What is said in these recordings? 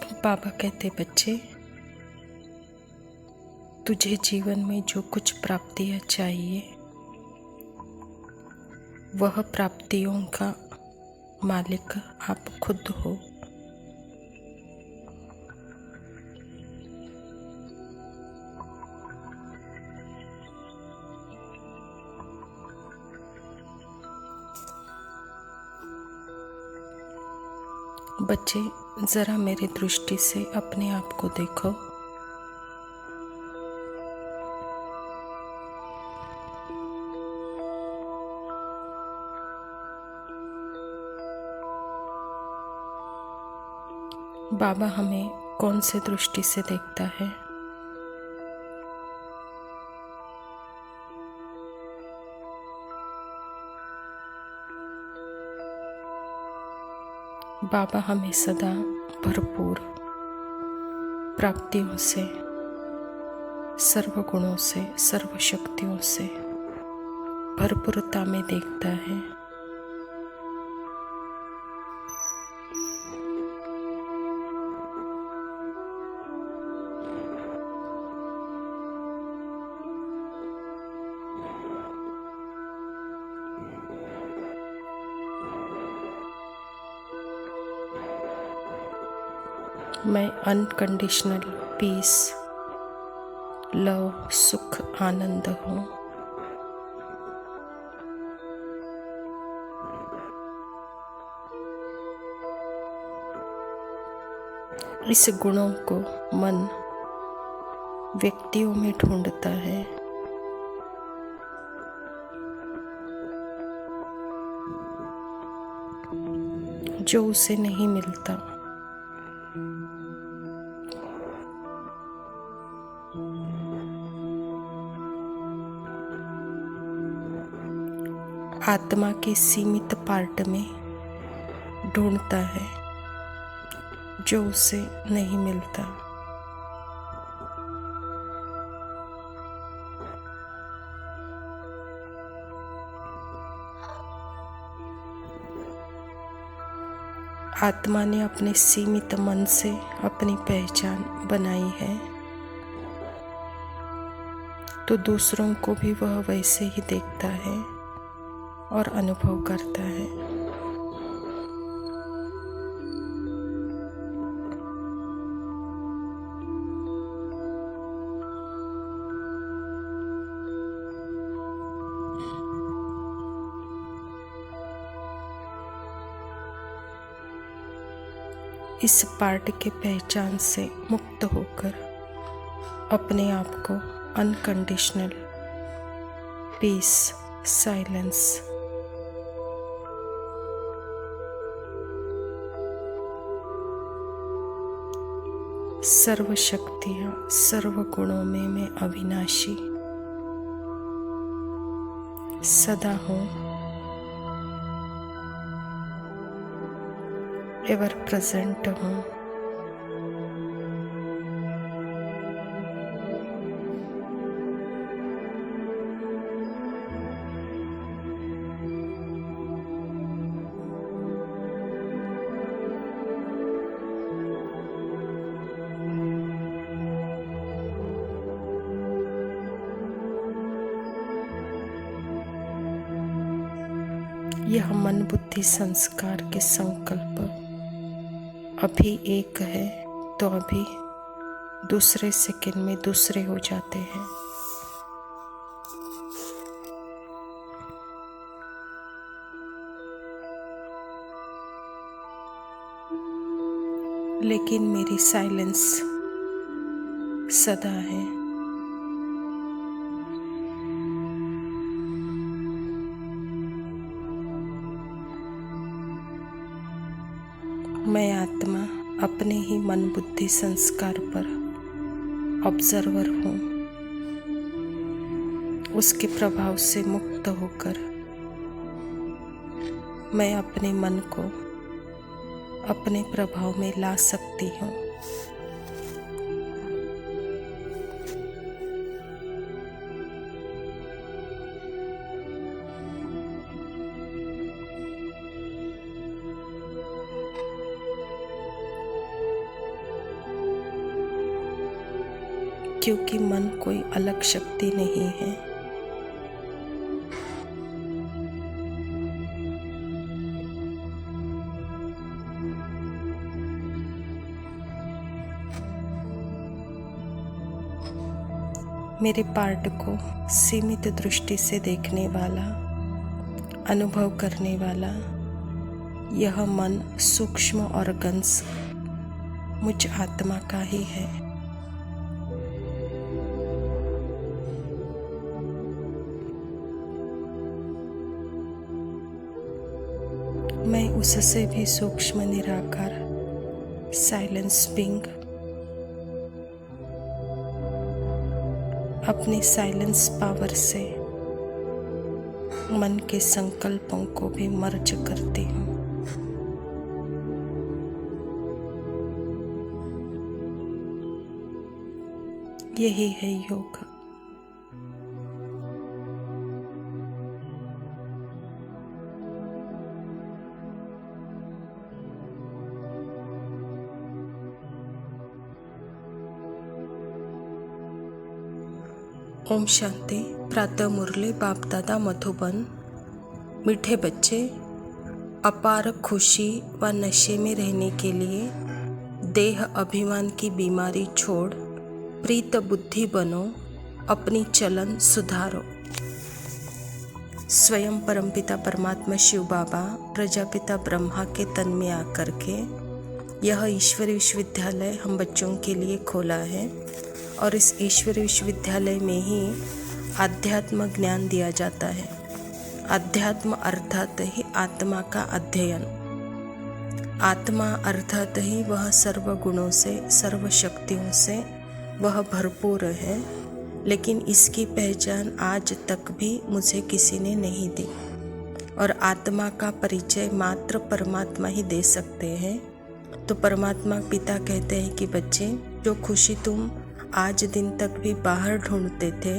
बाबा कहते, बच्चे, तुझे जीवन में जो कुछ प्राप्तियां चाहिए वह प्राप्तियों का मालिक आप खुद हो। बच्चे, जरा मेरी दृष्टि से अपने आप को देखो। बाबा हमें कौन से दृष्टि से देखता है? बाबा हमें सदा भरपूर प्राप्तियों से, सर्व गुणों से, सर्व शक्तियों से भरपूरता में देखता है। मैं अनकंडीशनल पीस, लव, सुख, आनंद हूँ। इस गुणों को मन व्यक्तियों में ढूंढता है। जो उसे नहीं मिलता। आत्मा के सीमित पार्ट में ढूंढता है जो उसे नहीं मिलता। आत्मा ने अपने सीमित मन से अपनी पहचान बनाई है, तो दूसरों को भी वह वैसे ही देखता है और अनुभव करता है। इस पार्ट के पहचान से मुक्त होकर अपने आप को अनकंडीशनल पीस, साइलेंस, सर्व शक्तियाँ, सर्व गुणों में मैं अविनाशी सदा हूँ, एवर प्रेजेंट हूँ। यह मन बुद्धि संस्कार के संकल्प अभी एक है तो अभी दूसरे सेकंड में दूसरे हो जाते हैं। लेकिन मेरी साइलेंस सदा है। मैं आत्मा अपने ही मन बुद्धि संस्कार पर ऑब्जर्वर हूँ। उसके प्रभाव से मुक्त होकर मैं अपने मन को अपने प्रभाव में ला सकती हूँ। क्योंकि मन कोई अलग शक्ति नहीं है। मेरे पार्ट को सीमित दृष्टि से देखने वाला, अनुभव करने वाला यह मन सूक्ष्म ऑर्गन्स मुझ आत्मा का ही है। मैं उससे भी सूक्ष्म निराकार साइलेंस बीइंग अपने साइलेंस पावर से मन के संकल्पों को भी मर्ज करती हूँ। यही है योग। ओम शांति। प्रातः मुरली बाप दादा मधुबन। मीठे बच्चे, अपार खुशी व नशे में रहने के लिए देह अभिमान की बीमारी छोड़ प्रीत बुद्धि बनो, अपनी चलन सुधारो। स्वयं परमपिता परमात्मा शिव बाबा प्रजापिता ब्रह्मा के तन में आकर के यह ईश्वरीय विश्वविद्यालय हम बच्चों के लिए खोला है और इस ईश्वरीय विश्वविद्यालय में ही आध्यात्म ज्ञान दिया जाता है। अध्यात्म अर्थात ही आत्मा का अध्ययन। आत्मा अर्थात ही वह सर्व गुणों से, सर्व शक्तियों से वह भरपूर है, लेकिन इसकी पहचान आज तक भी मुझे किसी ने नहीं दी और आत्मा का परिचय मात्र परमात्मा ही दे सकते हैं। तो परमात्मा पिता कहते हैं कि बच्चे, जो खुशी तुम आज दिन तक भी बाहर ढूंढते थे,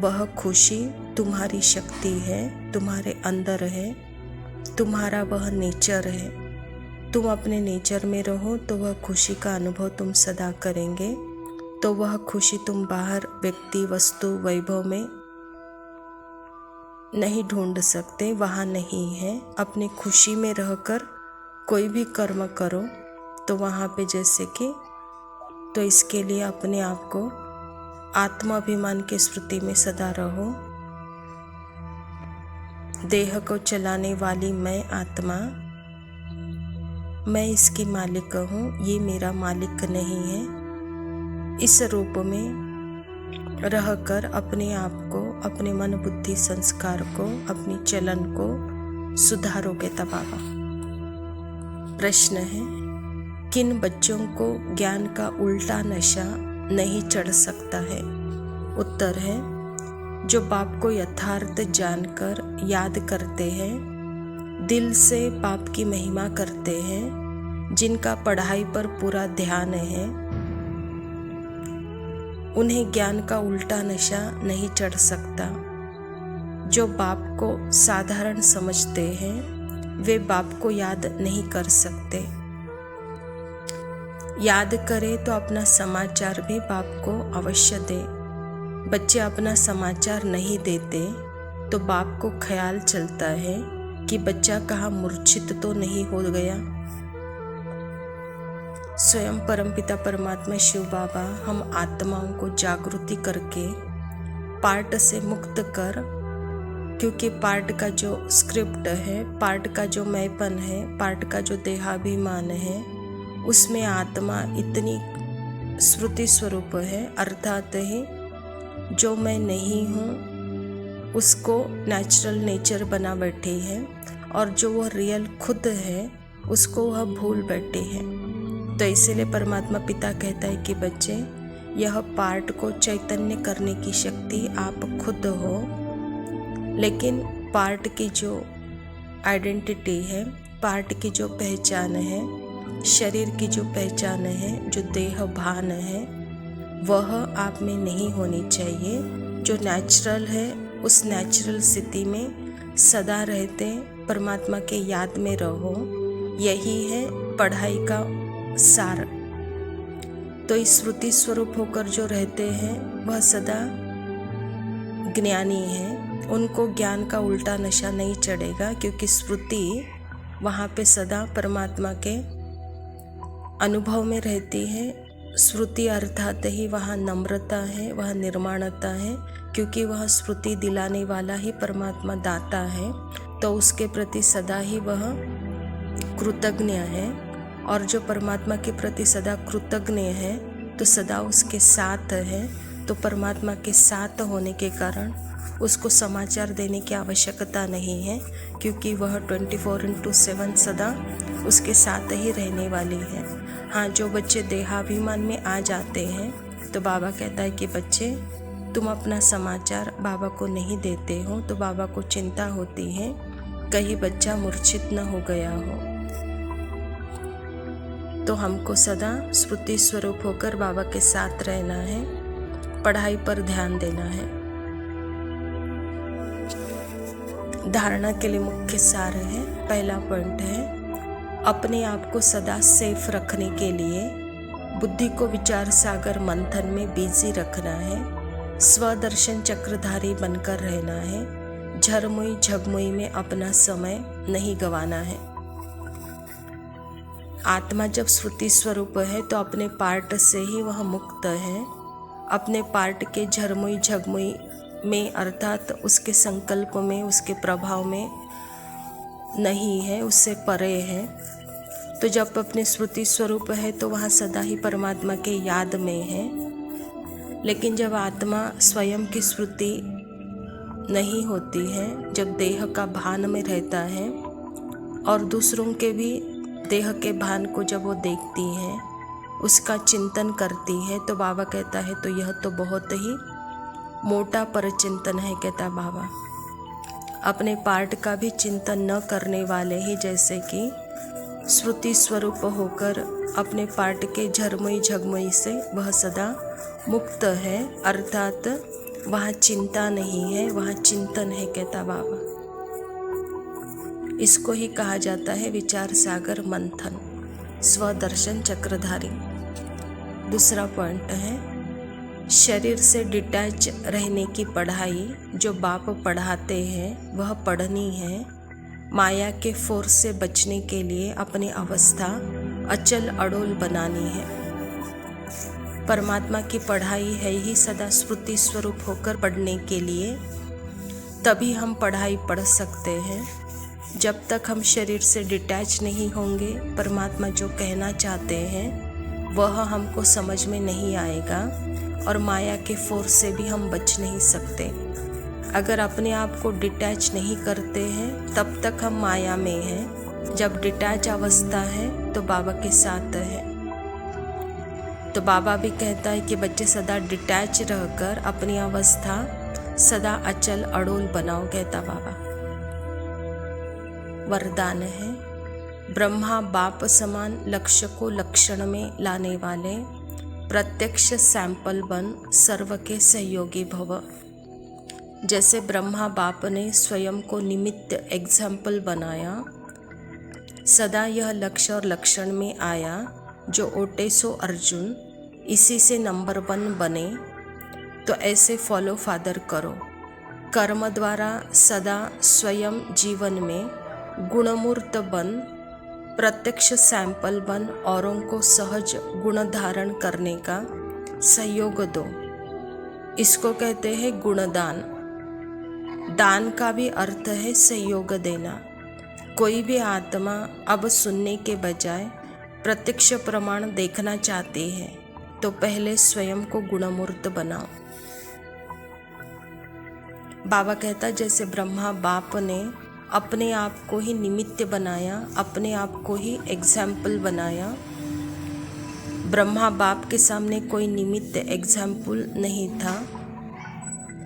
वह खुशी तुम्हारी शक्ति है, तुम्हारे अंदर है, तुम्हारा वह नेचर है। तुम अपने नेचर में रहो तो वह खुशी का अनुभव तुम सदा करेंगे। तो वह खुशी तुम बाहर व्यक्ति, वस्तु, वैभव में नहीं ढूंढ सकते, वहाँ नहीं है। अपनी खुशी में रहकर कोई भी कर्म करो तो वहाँ पे जैसे कि, तो इसके लिए अपने आप को आत्माभिमान की स्मृति में सदा रहो। देह को चलाने वाली मैं आत्मा, मैं इसकी मालिक हूँ, ये मेरा मालिक नहीं है। इस रूप में रहकर अपने आप को, अपने मन बुद्धि संस्कार को, अपनी चलन को सुधारोगे तब बाबा। प्रश्न है, किन बच्चों को ज्ञान का उल्टा नशा नहीं चढ़ सकता है? उत्तर है, जो बाप को यथार्थ जानकर याद करते हैं, दिल से बाप की महिमा करते हैं, जिनका पढ़ाई पर पूरा ध्यान है, उन्हें ज्ञान का उल्टा नशा नहीं चढ़ सकता। जो बाप को साधारण समझते हैं, वे बाप को याद नहीं कर सकते। याद करें तो अपना समाचार भी बाप को अवश्य दे। बच्चे अपना समाचार नहीं देते तो बाप को ख्याल चलता है कि बच्चा कहाँ मूर्छित तो नहीं हो गया। स्वयं परमपिता परमात्मा शिव बाबा हम आत्माओं को जागृति करके पार्ट से मुक्त कर, क्योंकि पार्ट का जो स्क्रिप्ट है, पार्ट का जो मैंपन है, पार्ट का जो देहाभिमान है, उसमें आत्मा इतनी श्रुति स्वरूप है, अर्थात ही जो मैं नहीं हूँ उसको नेचुरल नेचर बना बैठे हैं और जो वह रियल खुद है उसको वह भूल बैठे हैं। तो इसीलिए परमात्मा पिता कहता है कि बच्चे, यह पार्ट को चैतन्य करने की शक्ति आप खुद हो, लेकिन पार्ट की जो आइडेंटिटी है, पार्ट की जो पहचान है, शरीर की जो पहचान है, जो देह भान है, वह आप में नहीं होनी चाहिए। जो नेचुरल है उस नेचुरल स्थिति में सदा रहते परमात्मा के याद में रहो। यही है पढ़ाई का सार। तो इस श्रुति स्वरूप होकर जो रहते हैं वह सदा ज्ञानी हैं। उनको ज्ञान का उल्टा नशा नहीं चढ़ेगा, क्योंकि स्मृति वहाँ पे सदा परमात्मा के अनुभव में रहती है। स्मृति अर्थात ही वहाँ नम्रता है, वह निर्माणता है, क्योंकि वह स्मृति दिलाने वाला ही परमात्मा दाता है, तो उसके प्रति सदा ही वह कृतज्ञ है। और जो परमात्मा के प्रति सदा कृतज्ञ है तो सदा उसके साथ है। तो परमात्मा के साथ होने के कारण उसको समाचार देने की आवश्यकता नहीं है, क्योंकि वह 24/7 सदा उसके साथ ही रहने वाली है। हाँ, जो बच्चे देहाभिमान में आ जाते हैं तो बाबा कहता है कि बच्चे तुम अपना समाचार बाबा को नहीं देते हो, तो बाबा को चिंता होती है कहीं बच्चा मूर्छित न हो गया हो। तो हमको सदा स्मृति स्वरूप होकर बाबा के साथ रहना है, पढ़ाई पर ध्यान देना है। धारणा के लिए मुख्य सार है, पहला पॉइंट है अपने आप को सदा सेफ रखने के लिए बुद्धि को विचार सागर मंथन में बिजी रखना है, स्वदर्शन चक्रधारी बनकर रहना है, झरमुई झगमुई में अपना समय नहीं गंवाना है। आत्मा जब श्रुति स्वरूप है तो अपने पार्ट से ही वह मुक्त है, अपने पार्ट के झरमुई झगमुई में अर्थात उसके संकल्प में, उसके प्रभाव में नहीं है, उससे परे है। तो जब अपने श्रुति स्वरूप है तो वहाँ सदा ही परमात्मा के याद में है। लेकिन जब आत्मा स्वयं की स्मृति नहीं होती है, जब देह का भान में रहता है और दूसरों के भी देह के भान को जब वो देखती है, उसका चिंतन करती है, तो बाबा कहता है तो यह तो बहुत ही मोटा परचिंतन है। कहता बाबा अपने पार्ट का भी चिंतन न करने वाले ही जैसे कि श्रुति स्वरूप होकर अपने पार्ट के झरमुई झगमुई से वह सदा मुक्त है, अर्थात वहाँ चिंता नहीं है, वहाँ चिंतन है। कहता बाबा इसको ही कहा जाता है विचार सागर मंथन, स्वदर्शन चक्रधारी। दूसरा पॉइंट है शरीर से डिटैच रहने की पढ़ाई जो बाप पढ़ाते हैं वह पढ़नी है। माया के फोर्स से बचने के लिए अपनी अवस्था अचल अड़ोल बनानी है। परमात्मा की पढ़ाई है ही सदा स्मृति स्वरूप होकर पढ़ने के लिए, तभी हम पढ़ाई पढ़ सकते हैं। जब तक हम शरीर से डिटैच नहीं होंगे, परमात्मा जो कहना चाहते हैं वह हमको समझ में नहीं आएगा और माया के फोर्स से भी हम बच नहीं सकते। अगर अपने आप को डिटैच नहीं करते हैं तब तक हम माया में हैं। जब डिटैच अवस्था है तो बाबा के साथ है। तो बाबा भी कहता है कि बच्चे सदा डिटैच रहकर अपनी अवस्था सदा अचल अड़ोल बनाओ। कहता बाबा वरदान है ब्रह्मा बाप समान लक्ष्य को लक्षण में लाने वाले प्रत्यक्ष सैंपल बन सर्व के सहयोगी भव। जैसे ब्रह्मा बाप ने स्वयं को निमित्त एग्जाम्पल बनाया, सदा यह लक्ष्य और लक्षण में आया जो ओटेसो अर्जुन इसी से नंबर 1 बने। तो ऐसे फॉलो फादर करो, कर्म द्वारा सदा स्वयं जीवन में गुणमूर्त बन, प्रत्यक्ष सैंपल बन, औरों को सहज गुण धारण करने का सहयोग दो। इसको कहते हैं गुणदान। दान का भी अर्थ है सहयोग देना। कोई भी आत्मा अब सुनने के बजाय प्रत्यक्ष प्रमाण देखना चाहती है तो पहले स्वयं को गुणमूर्त बनाओ। बाबा कहता जैसे ब्रह्मा बाप ने अपने आप को ही निमित्त बनाया, अपने आप को ही एग्जाम्पल बनाया। ब्रह्मा बाप के सामने कोई निमित्त एग्जाम्पल नहीं था,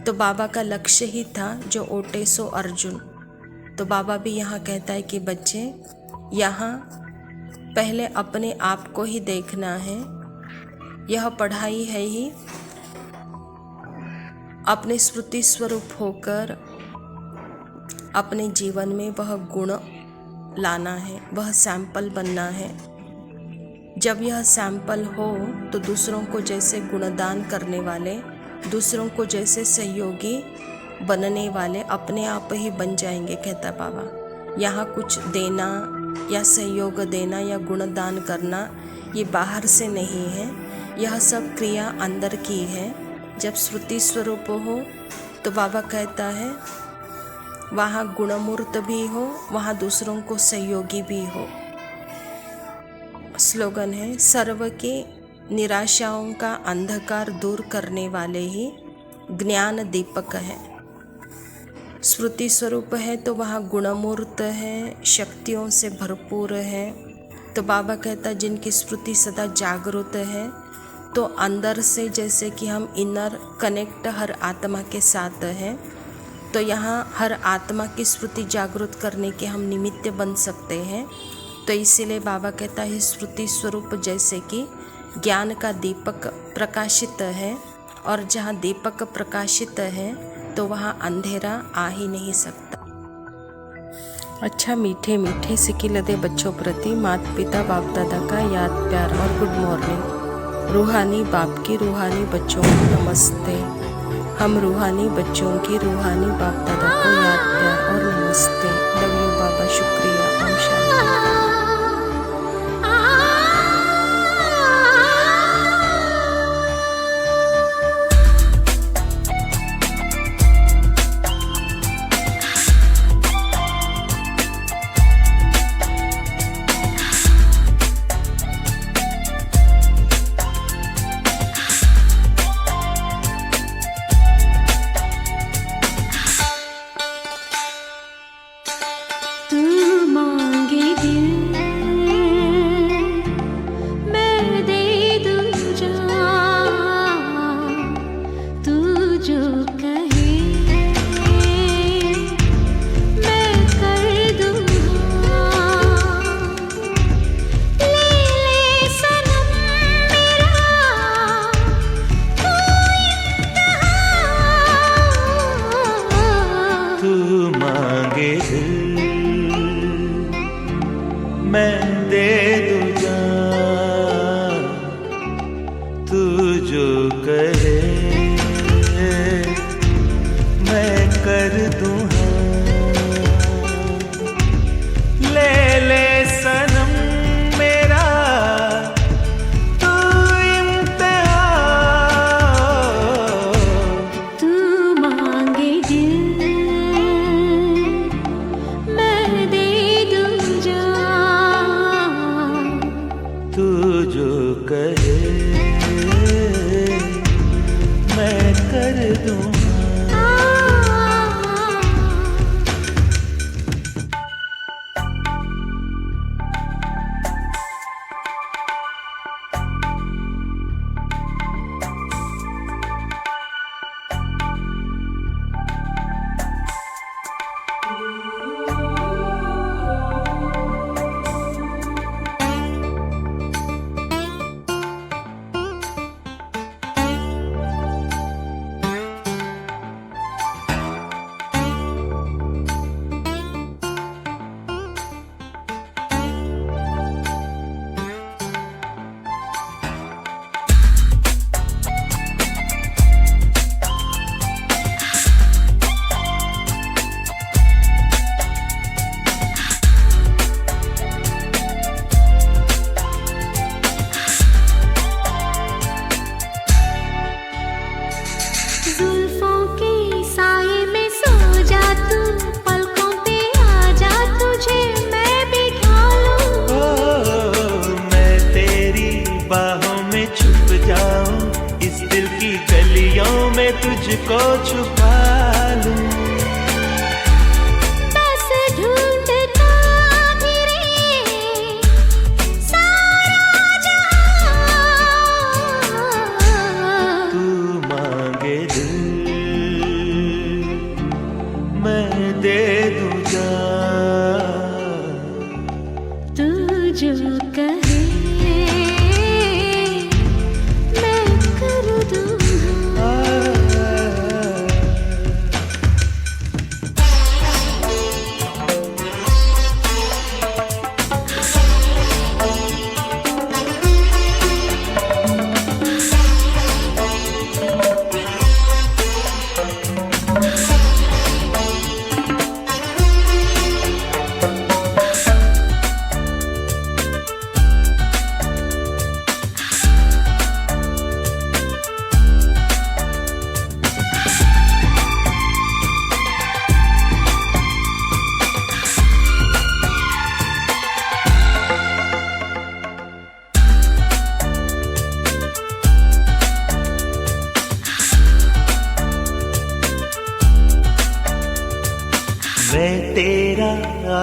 तो बाबा का लक्ष्य ही था जो ओटेसो अर्जुन। तो बाबा भी यहाँ कहता है कि बच्चे यहाँ पहले अपने आप को ही देखना है। यह पढ़ाई है ही अपने स्मृति स्वरूप होकर अपने जीवन में वह गुण लाना है, वह सैंपल बनना है। जब यह सैंपल हो तो दूसरों को जैसे गुणदान करने वाले, दूसरों को जैसे सहयोगी बनने वाले अपने आप ही बन जाएंगे, कहता बाबा। यहाँ कुछ देना या सहयोग देना या गुणदान करना ये बाहर से नहीं है, यह सब क्रिया अंदर की है। जब श्रुति स्वरूप हो तो बाबा कहता है वहाँ गुणमूर्त भी हो, वहाँ दूसरों को सहयोगी भी हो। स्लोगन है, सर्व की निराशाओं का अंधकार दूर करने वाले ही ज्ञान दीपक है। स्मृति स्वरूप है तो वहाँ गुणमूर्त है, शक्तियों से भरपूर है। तो बाबा कहता जिनकी स्मृति सदा जागृत है, तो अंदर से जैसे कि हम इनर कनेक्ट हर आत्मा के साथ हैं, तो यहाँ हर आत्मा की स्मृति जागृत करने के हम निमित्त बन सकते हैं। तो इसीलिए बाबा कहता है स्मृति स्वरूप जैसे कि ज्ञान का दीपक प्रकाशित है, और जहाँ दीपक प्रकाशित है तो वहाँ अंधेरा आ ही नहीं सकता। अच्छा, मीठे मीठे सिकिलदे बच्चों प्रति माता पिता बाप दादा का याद प्यार और गुड मॉर्निंग। रूहानी बाप की रूहानी बच्चों को नमस्ते। हम रूहानी बच्चों की रूहानी बाप दादा को याद प्यार और नमस्ते। लव यू बाबा, शुक्रिया। ओम शांति। मैं दे दूं जान, तू जो कहे मैं कर दूं हाँ। ले ले सनम मेरा तू इम्तिहान, तू मांगे दिल मैं दे दूं जान, तू जो कहे मैं कर दूं। जुल्फों के साए में सो जा तू, पलकों पे आ जा तुझे मैं बिठा लूं। मैं तेरी बाहों में छुप जाऊं, इस दिल की गलियों में तुझको छुपा लूं। बस ढूंढता फिरे सारा जहां, तू मांगे दिल मैं दे दूं जान, तू जो कहे मैं कर दूं।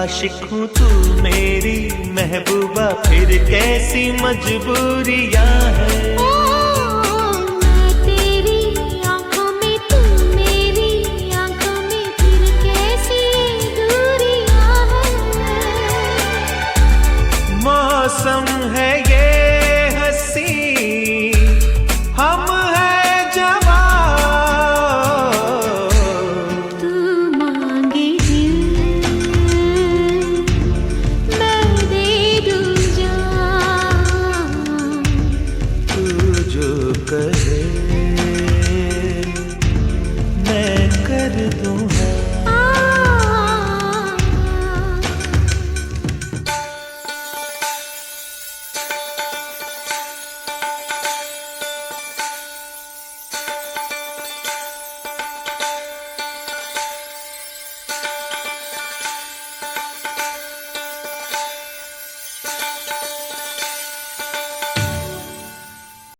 आशिक हूँ तू मेरी महबूबा, फिर कैसी मजबूरियाँ हैं। मैं तेरी आंखों में, तू मेरी आंखों में, फिर कैसी दूरियां हैं। मौसम है ये